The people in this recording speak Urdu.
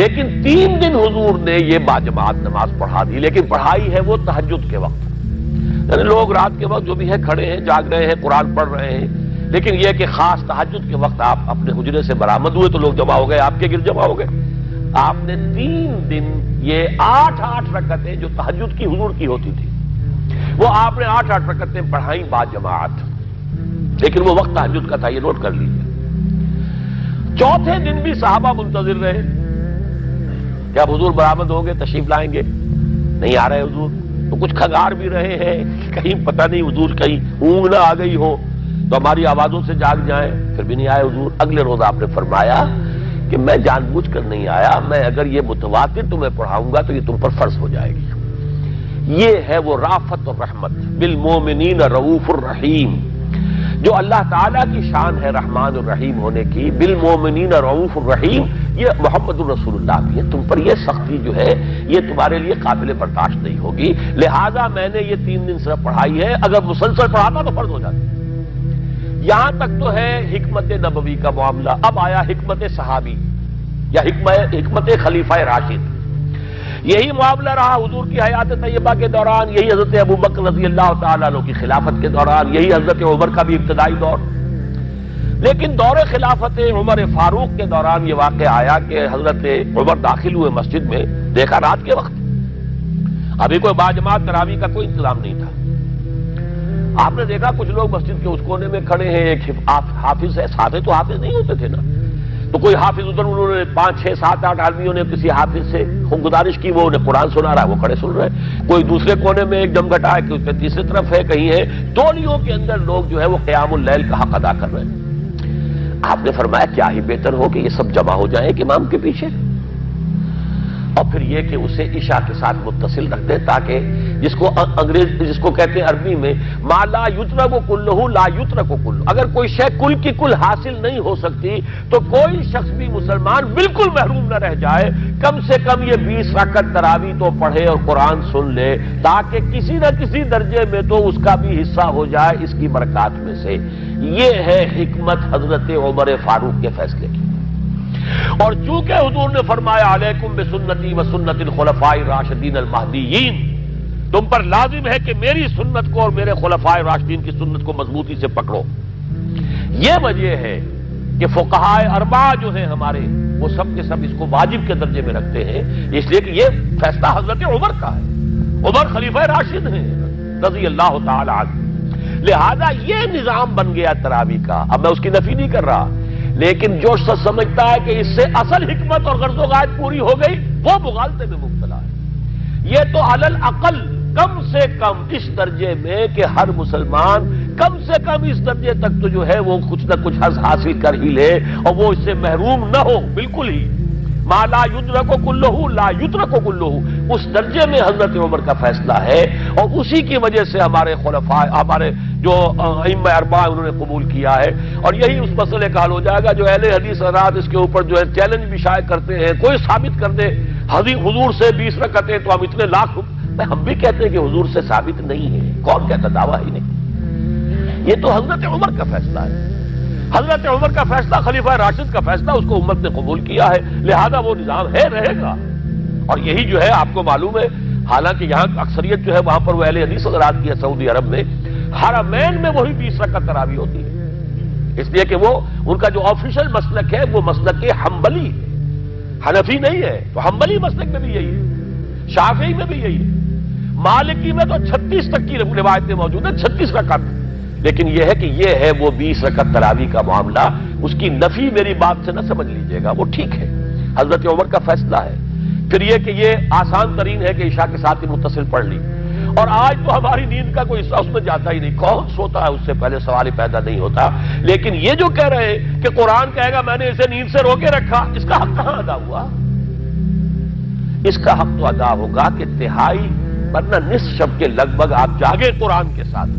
لیکن 3 دن حضور نے یہ باجماعت نماز پڑھا دی، لیکن پڑھائی ہے وہ تہجد کے وقت، یعنی لوگ رات کے وقت جو بھی ہے کھڑے ہیں، جاگ رہے ہیں، قرآن پڑھ رہے ہیں، لیکن یہ کہ خاص تہجد کے وقت آپ اپنے حجرے سے برآمد ہوئے تو لوگ جمع ہو گئے، آپ کے گرد جمع ہو گئے۔ آپ نے 3 دن یہ 8 رکعتیں جو تہجد کی حضور کی ہوتی تھی، وہ آپ نے 8 رکعتیں پڑھائیں باجماعت، لیکن وہ وقت تہجد کا تھا، یہ نوٹ کر لیجیے۔ چوتھے دن بھی صحابہ منتظر رہے کہ اب حضور برآمد ہوں گے، تشریف لائیں گے، نہیں آ رہے حضور، تو کچھ کھنگار بھی رہے ہیں، کہیں پتہ نہیں حضور کہیں اونگ نہ آ گئی ہو تو ہماری آوازوں سے جاگ جائیں، پھر بھی نہیں آئے حضور۔ اگلے روز آپ نے فرمایا کہ میں جان بوجھ کر نہیں آیا، میں اگر یہ متواتر تمہیں پڑھاؤں گا تو یہ تم پر فرض ہو جائے گی۔ یہ ہے وہ رافت اور رحمت، بالمومنین رؤوف الرحیم، جو اللہ تعالیٰ کی شان ہے رحمان الرحیم ہونے کی، بالمومنین رؤوف الرحیم، یہ محمد الرسول اللہ بھی ہے، تم پر یہ سختی جو ہے یہ تمہارے لیے قابل برداشت نہیں ہوگی، لہذا میں نے یہ 3 دن صرف پڑھائی ہے، اگر مسلسل پڑھاتا تو فرض ہو جاتا۔ یہاں تک تو ہے حکمت نبوی کا معاملہ، اب آیا حکمت صحابی یا حکمت خلیفہ راشد۔ یہی معاملہ رہا حضور کی حیات طیبہ کے دوران، یہی حضرت ابوبکر رضی اللہ تعالیٰ عنہ کی خلافت کے دوران، یہی حضرت عمر کا بھی ابتدائی دور، لیکن دور خلافت عمر فاروق کے دوران یہ واقعہ آیا کہ حضرت عمر داخل ہوئے مسجد میں، دیکھا رات کے وقت ابھی کوئی باجماعت تراویح کا کوئی انتظام نہیں تھا، آپ نے دیکھا کچھ لوگ مسجد کے اس کونے میں کھڑے ہیں، ایک حافظ ہے، ساتھے تو حافظ نہیں ہوتے تھے نا، تو کوئی حافظ ادھر، انہوں نے 5 6 7 8 آدمیوں نے کسی حافظ سے گزارش کی، وہ انہیں قرآن سنا رہا ہے، وہ کھڑے سن رہے ہیں، کوئی دوسرے کونے میں ایک جمگھٹا ہے کہ اس پہ تیسری طرف ہے، کہیں ہے، تولیوں کے اندر لوگ جو ہے وہ قیام اللیل کا حق ادا کر رہے ہیں۔ آپ نے فرمایا کیا ہی بہتر ہو کہ یہ سب جمع ہو جائیں ایک امام کے پیچھے، اور پھر یہ کہ اسے عشاء کے ساتھ متصل رکھ دیں، تاکہ جس کو کہتے ہیں عربی میں ما لا یترک کلہ لا یترک کلہ، اگر کوئی شے کل کی کل حاصل نہیں ہو سکتی تو کوئی شخص بھی مسلمان بالکل محروم نہ رہ جائے، کم سے کم یہ 20 رکعت تراویح تو پڑھے اور قرآن سن لے، تاکہ کسی نہ کسی درجے میں تو اس کا بھی حصہ ہو جائے اس کی برکات میں سے۔ یہ ہے حکمت حضرت عمر فاروق کے فیصلے کی۔ اور چونکہ حضور نے فرمایا علیکم بسنتی و سنت الخلفاء الراشدین المہدیین، تم پر لازم ہے کہ میری سنت کو اور میرے خلفاء راشدین کی سنت کو مضبوطی سے پکڑو، یہ وجہ ہے کہ فقہاء اربعہ جو ہیں ہمارے، وہ سب کے سب اس کو واجب کے درجے میں رکھتے ہیں، اس لیے کہ یہ فیصلہ حضرت عمر کا ہے، عمر خلیفہ راشد ہیں رضی اللہ تعالی عنہ، لہذا یہ نظام بن گیا تراویح کا۔ اب میں اس کی نفی نہیں کر رہا، لیکن جو شخص سمجھتا ہے کہ اس سے اصل حکمت اور غرض و غایت پوری ہو گئی، وہ مغالطے میں مبتلا ہے۔ یہ تو علی الاقل کم سے کم اس درجے میں کہ ہر مسلمان کم سے کم اس درجے تک تو جو ہے وہ کچھ نہ کچھ حظ حاصل کر ہی لے، اور وہ اس سے محروم نہ ہو بالکل ہی۔ ما لا یدرک کلہ لا یترک کلہ، اس درجے میں حضرت عمر کا فیصلہ ہے، اور اسی کی وجہ سے ہمارے خلفاء، ہمارے جو ائمہ اربعہ انہوں نے قبول کیا ہے، اور یہی اس مسئلے کا حل ہو جائے گا۔ جو اہل حدیث حضرات اس کے اوپر جو ہے چیلنج بھی شائع کرتے ہیں، کوئی ثابت کر دے حضور سے 20 رکعتیں تو ہم اتنے لاکھ، ہم بھی کہتے ہیں کہ حضور سے ثابت نہیں ہے، کون کہتا دعویٰ ہی نہیں، یہ تو حضرت عمر کا فیصلہ ہے، حضرت عمر کا فیصلہ، خلیفہ راشد کا فیصلہ، اس کو امت نے قبول کیا ہے، لہذا وہ نظام ہے، رہے گا۔ اور یہی جو ہے آپ کو معلوم ہے، حالانکہ یہاں اکثریت جو ہے وہاں پر وہ اہل حدیث حضرات کی ہے سعودی عرب میں، حرمین میں وہی 20 رکعت تراویح ہوتی ہے، اس لیے کہ وہ ان کا جو آفیشل مسلک ہے وہ مسلک حنبلی ہے، حنفی نہیں ہے، تو حنبلی مسلک میں بھی یہی ہے، شافعی میں بھی یہی ہے، مالکی میں تو 36 تک کی روایتیں موجود ہیں، 36 رکعت، لیکن یہ ہے کہ یہ ہے وہ 20 رکعت تراویح کا معاملہ، اس کی نفی میری بات سے نہ سمجھ لیجئے گا، وہ ٹھیک ہے، حضرت عمر کا فیصلہ ہے۔ پھر یہ کہ یہ آسان ترین ہے کہ عشاء کے ساتھ ہی متصل پڑھ لی، اور آج تو ہماری نیند کا کوئی حصہ اس میں جاتا ہی نہیں، کون سوتا ہے اس سے پہلے سوال ہی پیدا نہیں ہوتا، لیکن یہ جو کہہ رہے ہیں کہ قرآن کہے گا میں نے اسے نیند سے روکے رکھا، اس کا حق کہاں ادا ہوا؟ اس کا حق تو ادا ہوگا کہ تہائی ورنہ نصف شب کے لگ بھگ آپ جاگے قرآن کے ساتھ۔